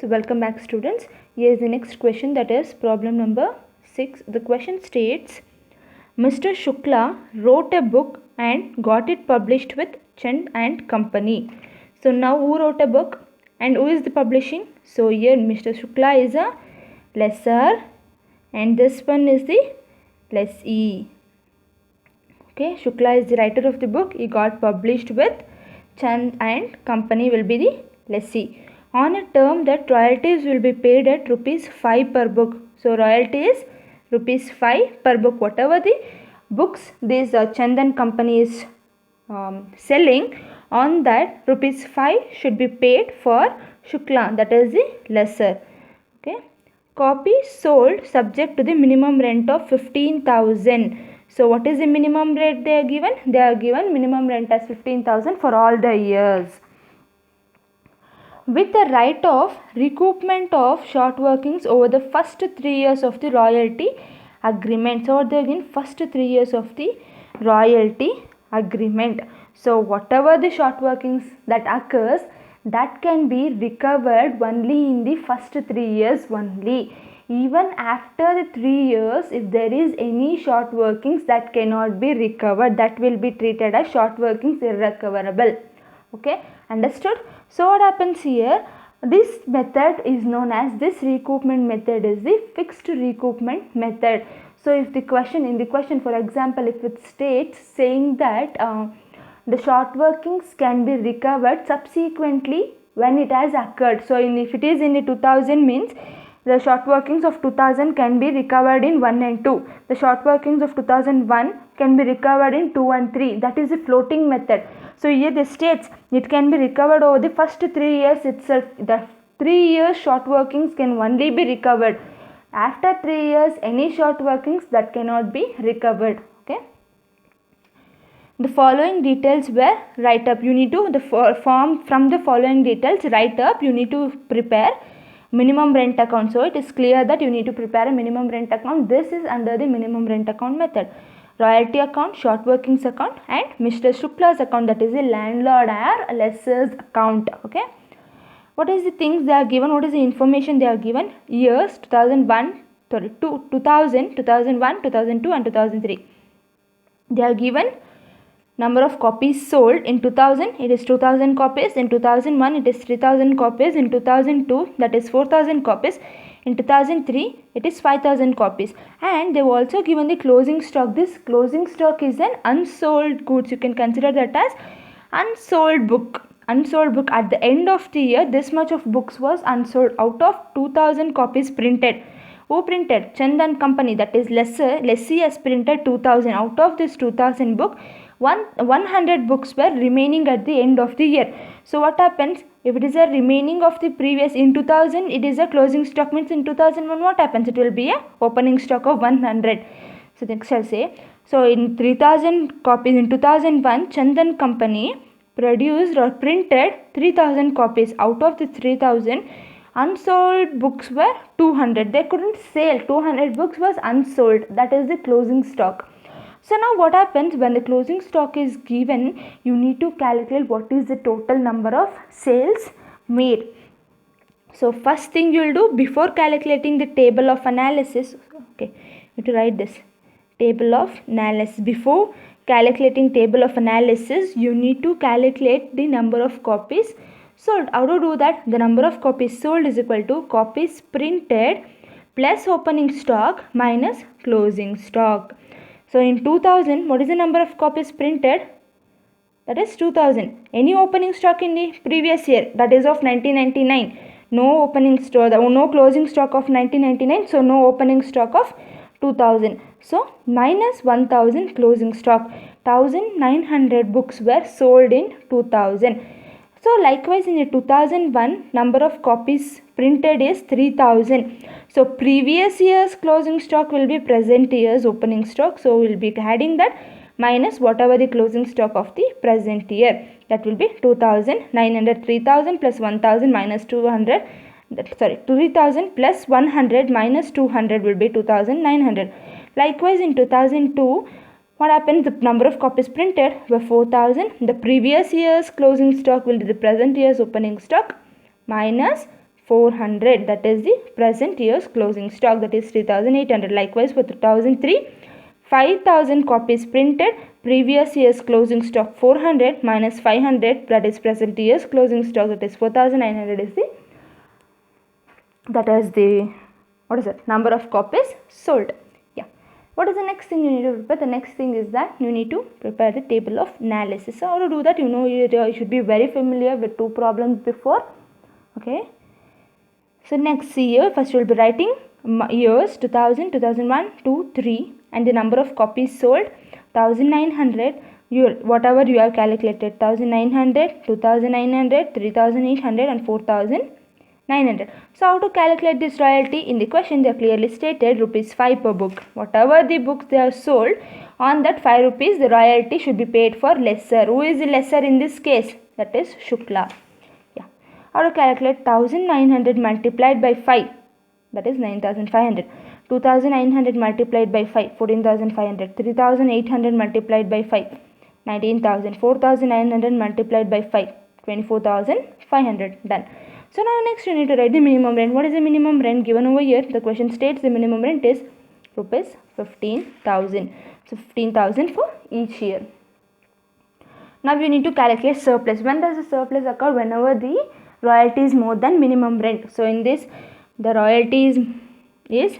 So welcome back students. Here is the next question, that is problem number 6. The question states, Mr. Shukla wrote a book and got it published with Chand and Company. So now who wrote a book and who is the publishing? So here Mr. Shukla is a lessor and this one is the lessee. Okay, Shukla is the writer of the book. He got published with Chand and Company will be the lessee. On a term that royalties will be paid at ₹5 per book. So royalty is ₹5 per book. Whatever the books this Chand and Company is selling, on that ₹5 should be paid for Shukla, that is the lessor. Okay. Copies sold subject to the minimum rent of 15,000. So what is the minimum rate they are given? They are given minimum rent as 15,000 for all the years, with the right of recoupment of short workings over the first 3 years of the royalty agreement. So they are given first 3 years of the royalty agreement. So whatever the short workings that occurs, that can be recovered only in the first 3 years only. Even after the 3 years, if there is any short workings, that cannot be recovered. That will be treated as short workings irrecoverable. Okay, understood? So what happens here? This method is known as, this recoupment method is the fixed recoupment method. So if the question, in the question for example, if it states saying that the short workings can be recovered subsequently when it has occurred. So if it is in the 2000 means the short workings of 2000 can be recovered in 1 and 2. The short workings of 2001 can be recovered in 2 and 3. That is a floating method. So here the states it can be recovered over the first 3 years itself. The 3 years short workings can only be recovered. After 3 years, any short workings that cannot be recovered. Okay. The following details were write up. You need to, the form from the following details write up. You need to prepare minimum rent account. So it is clear that you need to prepare a minimum rent account. This is under the minimum rent account method. Royalty account, short workings account, and Mr. Shukla's account, that is a landlord or lessor's account. Okay. What is the things they are given? What is the information they are given? Years 2001, 2001, 2002 and 2003. They are given number of copies sold. In 2000 it is 2000 copies, in 2001 it is 3000 copies, in 2002 that is 4000 copies, in 2003 it is 5000 copies, and they have also given the closing stock. This closing stock is an unsold goods. You can consider that as unsold book. Unsold book. At the end of the year, this much of books was unsold. Out of 2000 copies printed, who printed? Chand and Company, that is lessee has printed 2000. Out of this 2000 book, 100 books were remaining at the end of the year. So what happens if it is a remaining of the previous? In 2000 it is a closing stock, means in 2001 what happens? It will be a opening stock of 100. So next I'll say, so in 3000 copies in 2001, Chand and Company produced or printed 3000 copies. Out of the 3000, unsold books were 200. They couldn't sell. 200 books was unsold. That is the closing stock. So now what happens when the closing stock is given? You need to calculate what is the total number of sales made. So first thing you will do before calculating the table of analysis, okay, you have to write this table of analysis. Before calculating table of analysis, you need to calculate the number of copies sold. How to do that? The number of copies sold is equal to copies printed plus opening stock minus closing stock. So in 2000, what is the number of copies printed? That is 2000. Any opening stock in the previous year, that is of 1999. No opening stock, no closing stock of 1999. So no opening stock of 2000. So minus 1000 closing stock. 1900 books were sold in 2000. So likewise in the 2001, number of copies printed is 3000. So previous year's closing stock will be present year's opening stock. So we will be adding that minus whatever the closing stock of the present year. That will be 2900. 3000 plus 1000 minus 200. 3000 plus 100 minus 200 will be 2900. Likewise in 2002, what happens? The number of copies printed were 4000. The previous year's closing stock will be the present year's opening stock minus 400, that is the present year's closing stock, that is 3800. Likewise for 2003, 5000 copies printed, previous year's closing stock 400 minus 500, that is present year's closing stock, that is 4900 is the number of copies sold. Yeah. What is the next thing you need to prepare? The next thing is that you need to prepare the table of analysis. So how to do that? You should be very familiar with two problems before. Okay. So next year, first you will be writing years 2000, 2001, 2, 3 and the number of copies sold 1900. Whatever you have calculated, 1900, 2900, 3800 and 4900. So how to calculate this royalty? In the question they are clearly stated rupees 5 per book. Whatever the books they have sold, on that 5 rupees the royalty should be paid for lesser. Who is the lesser in this case? That is Shukla. Yeah. How to calculate 1900 multiplied by 5? That is 9500. 2900 multiplied by 5, 14500. 3800 multiplied by 5, 19000. 4900 multiplied by 5, 24500. Done. So now next you need to write the minimum rent. What is the minimum rent given over here? The question states the minimum rent is rupees 15,000. So 15,000 for each year. Now you need to calculate surplus. When does the surplus occur? Whenever the royalty is more than minimum rent. So in this, the royalty is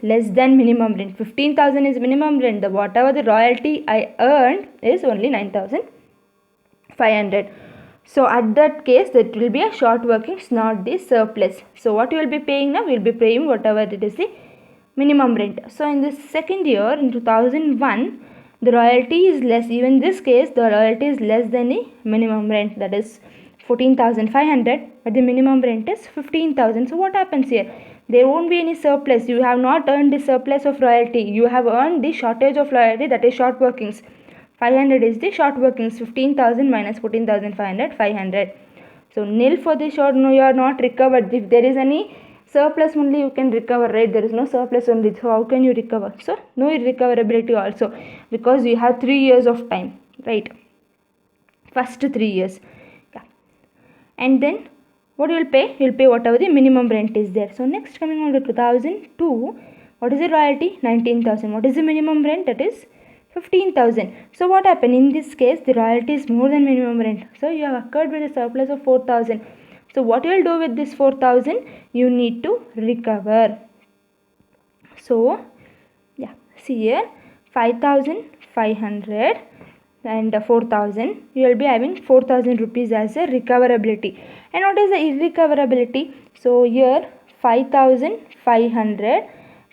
less than minimum rent. 15,000 is minimum rent. Whatever the royalty I earned is only 9,500. So at that case, that will be a short workings, not the surplus. So what you will be paying now? You will be paying whatever it is the minimum rent. So in this second year, in 2001, the royalty is less. Even in this case, the royalty is less than the minimum rent. That is 14,500. But the minimum rent is 15,000. So what happens here? There won't be any surplus. You have not earned the surplus of royalty. You have earned the shortage of royalty, that is short workings. 500 is the short workings. 15,000 minus 14,500, 500. So nil for the short. No, you are not recovered. If there is any surplus only you can recover, right? There is no surplus only. So how can you recover? So no recoverability also, because you have 3 years of time, right? First 3 years. Yeah. And then what you will pay? You will pay whatever the minimum rent is there. So next, coming on to 2002, what is the royalty? 19,000. What is the minimum rent? That is 15,000. So what happened? In this case, the royalty is more than minimum rent. So you have occurred with a surplus of 4,000. So what you will do with this 4,000? You need to recover. So yeah, see here, 5,500 and 4,000. You will be having 4,000 rupees as a recoverability. And what is the irrecoverability? So here 5,500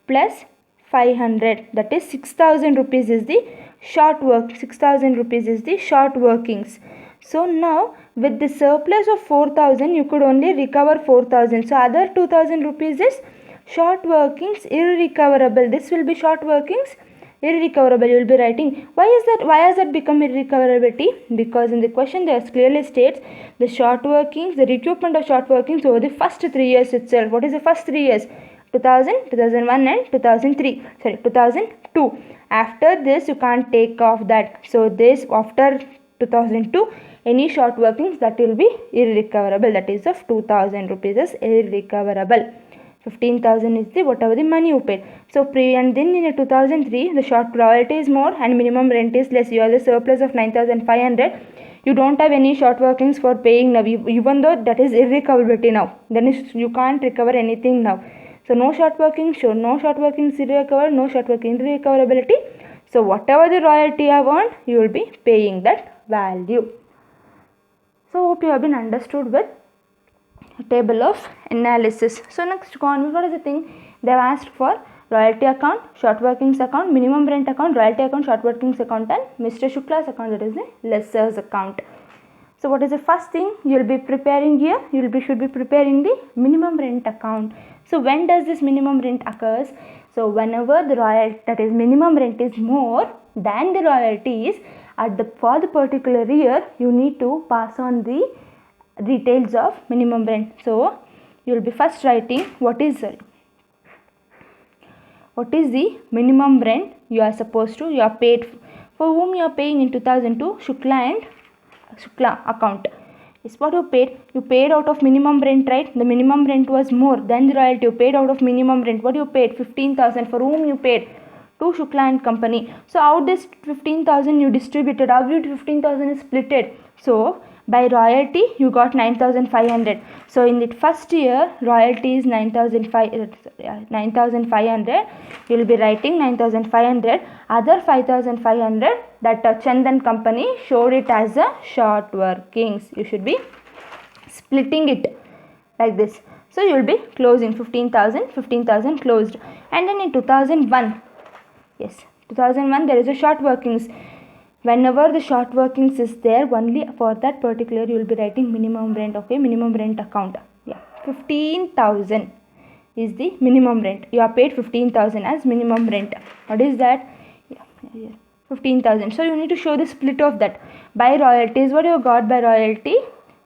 plus 500, that is 6,000 rupees is the short work. 6,000 rupees is the short workings. So now with the surplus of 4,000 you could only recover 4,000. So other 2,000 rupees is short workings irrecoverable. This will be short workings irrecoverable. You will be writing. Why is that? Why has that become irrecoverability? Because in the question there clearly states the short workings, the recoupment of short workings over the first 3 years itself. What is the first 3 years? 2000, 2001 and 2003. Sorry, 2002. After this you can't take off that. So this after 2002, any short workings, that will be irrecoverable. That is of 2,000 rupees is irrecoverable. 15,000 is the whatever the money you paid. So and then in 2003 the short royalty is more and minimum rent is less. You have the surplus of 9,500. You don't have any short workings for paying now, even though that is irrecoverability now. Then you can't recover anything now. So no short working, sure, no short working irrecoverable, no short working irrecoverability. So whatever the royalty you have earned, you will be paying that value. So hope you have been understood with table of analysis. So next go on. What is the thing? They have asked for royalty account, short workings account, minimum rent account, royalty account, short workings account and Mr. Shukla's account, that is the lesser's account. So what is the first thing you will be preparing here? You should be preparing the minimum rent account. So when does this minimum rent occurs? So whenever the royalty, that is minimum rent, is more than the royalties for the particular year, you need to pass on the details of minimum rent. So you will be first writing what is the minimum rent you are supposed to, you are paid for whom you are paying in 2002, Shukla account. Is what you paid. You paid out of minimum rent, right? The minimum rent was more than the royalty. You paid out of minimum rent. What you paid? 15,000. For whom you paid? To Shukla and Company. So how this 15,000 you distributed? How you 15,000 is splitted? So by royalty you got 9,500. So in the first year royalty is 9,500. You will be writing 9,500. Other 5,500 that Chandan Company showed it as a short workings. You should be splitting it like this. So you will be closing 15,000 closed. And then in 2001, yes, 2001 there is a short workings. Whenever the short workings is there, only for that particular you will be writing minimum rent. Okay, minimum rent account. Yeah, 15,000 is the minimum rent. You are paid 15,000 as minimum rent. What is that? Yeah, 15,000. So you need to show the split of that. By royalties, what you got by royalty?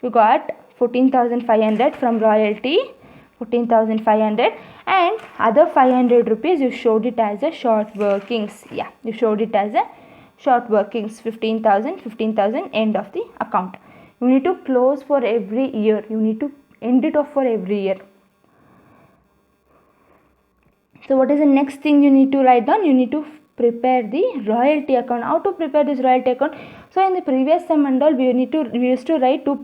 You got 14,500 from royalty, 14,500, and other 500 rupees you showed it as a short workings. Yeah, you showed it as a short workings. 15,000 end of the account. You need to close for every year. You need to end it off for every year. So what is the next thing you need to write down? You need to prepare the royalty account. How to prepare this royalty account? So in the previous sum and all we used to write to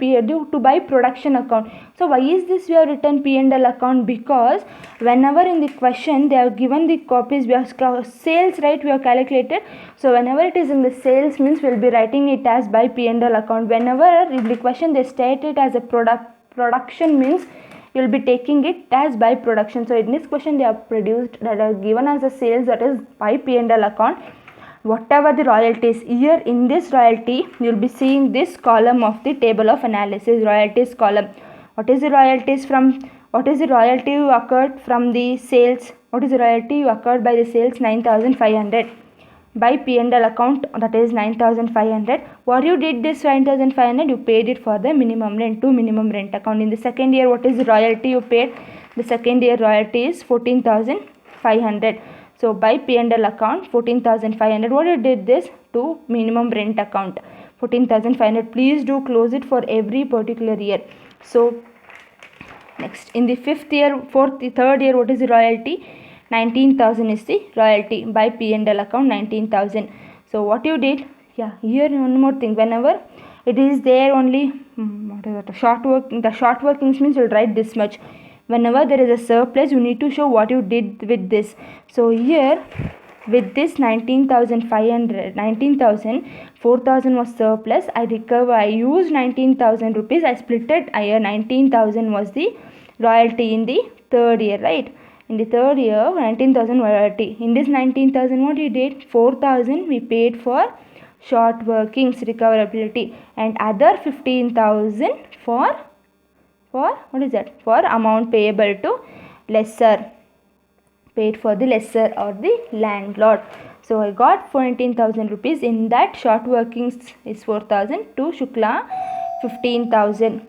by production account. So why is this we have written P&L account? Because whenever in the question they have given the copies, we have sales, right, we have calculated. So whenever it is in the sales means we will be writing it as by P&L account. Whenever in the question they state it as a production means you will be taking it as by production. So in this question they have produced that are given as a sales, that is by P&L account. Whatever the royalties here in this royalty, you will be seeing this column of the table of analysis, royalties column. What is the royalties from? What is the royalty you occurred from the sales? What is the royalty you occurred by the sales? 9,500. By P&L account, that is 9,500. What you did this 9,500? You paid it for the minimum rent to minimum rent account. In the second year, what is the royalty you paid? The second year royalty is 14,500. So by P&L account 14,500. What you did this to minimum rent account 14,500. Please do close it for every particular year. So next in the third year, what is the royalty? 19,000 is the royalty by P&L account. 19,000. So what you did? Yeah, here one more thing. Whenever it is there only the short workings means you will write this much. Whenever there is a surplus, you need to show what you did with this. So here with this 19,500, 4,000 was surplus. I used 19,000 rupees. I split it. 19,000 was the royalty in the third year, right? In the third year, 19,000 royalty. In this 19,000, what we did? 4,000 we paid for short workings recoverability, and other 15,000 for what is that? For amount payable to lessor. Paid for the lessor or the landlord. So I got 14,000 rupees. In that short workings is 4,000. To Shukla 15,000.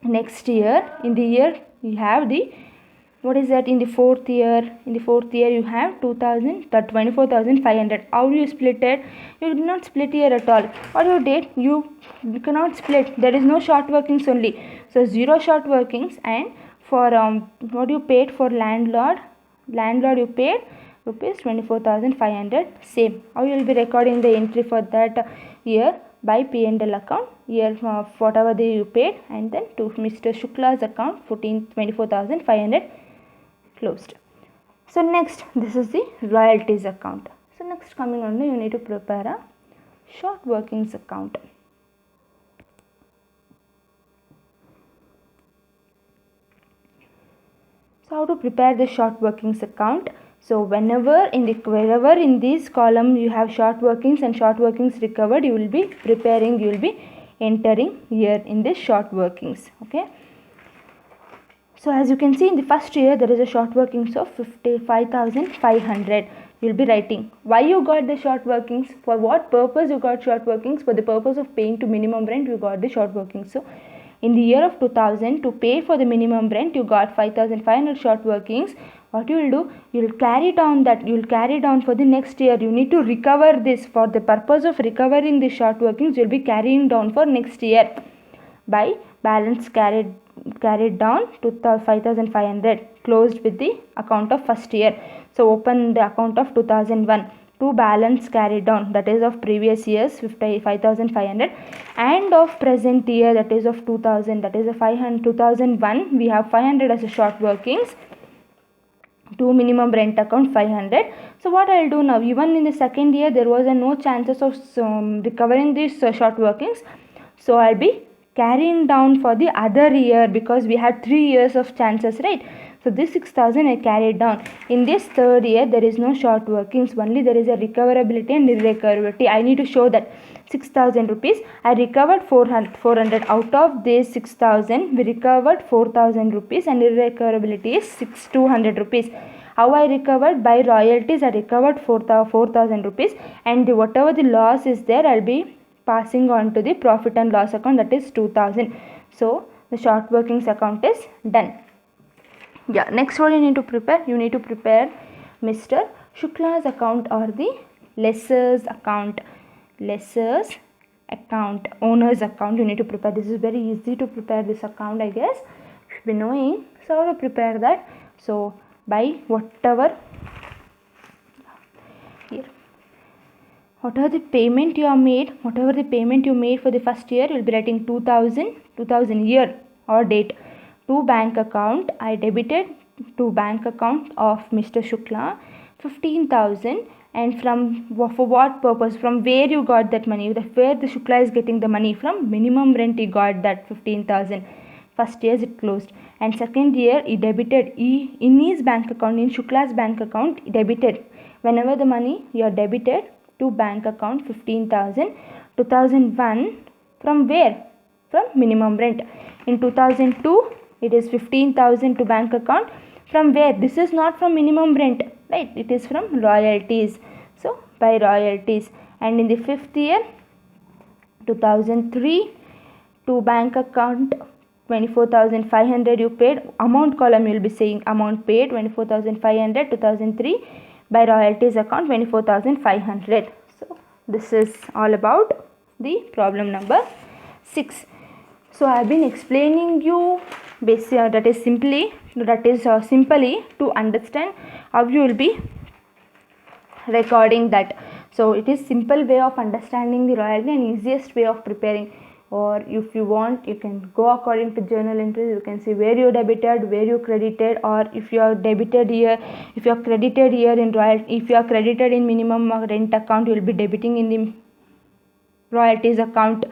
Next year, in the year you have the what is that? In the fourth year you have 24,500. How do you split it? You did not split here at all. What you did? You cannot split. There is no short workings only. So 0 short workings. And for what you paid for landlord you paid rupees 24,500. Same. How you will be recording the entry for that year? By P&L account, year whatever you paid, and then to Mr. Shukla's account 24,500 closed. So next, this is the royalties account. So next coming on, you need to prepare a short workings account. So how to prepare the short workings account? So wherever in this column you have short workings and short workings recovered, you will be entering here in this short workings. Okay. So as you can see, in the first year there is a short workings of 55,500. You will be writing why you got the short workings, for what purpose you got short workings. For the purpose of paying to minimum rent, you got the short workings. So in the year of 2000, to pay for the minimum rent, you got 5,500 short workings. what you will do, you will carry down for the next year. You need to recover this. For the purpose of recovering the short workings, you will be carrying down for next year by balance carried down to 5500, closed with the account of first year. So open the account of 2001 to balance carried down, that is of previous years 5500, and of present year, that is of 2000, that is a 2001 we have 500 as a short workings, to minimum rent account 500. So what I will do now, even in the second year there was no chances of recovering these short workings, so I will be carrying down for the other year, because we had 3 years of chances, right? So this 6000 I carried down. In this third year there is no short workings, only there is a recoverability and irrecoverability. I need to show that 6000 rupees I recovered 400 out of this 6000 we recovered 4000 rupees, and irrecoverability is 200 rupees. How I recovered? By royalties I recovered 4000 rupees, and whatever the loss is there I will be passing on to the profit and loss account, that is 2000. So the short workings account is done. Yeah, next what you need to prepare? You need to prepare Mr. Shukla's account or the lessor's account. Lessor's account, owner's account, you need to prepare. This is very easy to prepare this account, I guess. You should be knowing. So how to prepare that? So by whatever the payment you have made, whatever the payment you made for the first year, you will be writing 2000 year or date to bank account. I debited to bank account of Mr. Shukla 15,000, and for what purpose? From where you got that money? Where the Shukla is getting the money from? Minimum rent he got that 15,000. First year it closed, and second year he debited in his bank account, in Shukla's bank account, he debited. Whenever the money you are debited to bank account 15,000, 2001 from where? From minimum rent. In 2002 it is 15,000 to bank account. From where? This is not from minimum rent, right? It is from royalties. So by royalties. And in the fifth year 2003 to bank account 24,500 you paid. Amount column you will be saying amount paid 24,500. 2003 by royalties account 24,500. So this is all about the problem number 6. So I have been explaining you that is simply to understand how you will be recording that. So it is simple way of understanding the royalty and easiest way of preparing. Or if you want, you can go according to journal entries. You can see where you debited, where you credited, or if you are debited here, if you are credited here in royalty, if you are credited in minimum rent account, you will be debiting in the royalties account.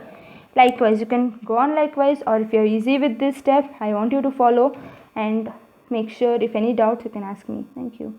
Likewise, you can go on likewise, or if you are easy with this step, I want you to follow and make sure if any doubts you can ask me. Thank you.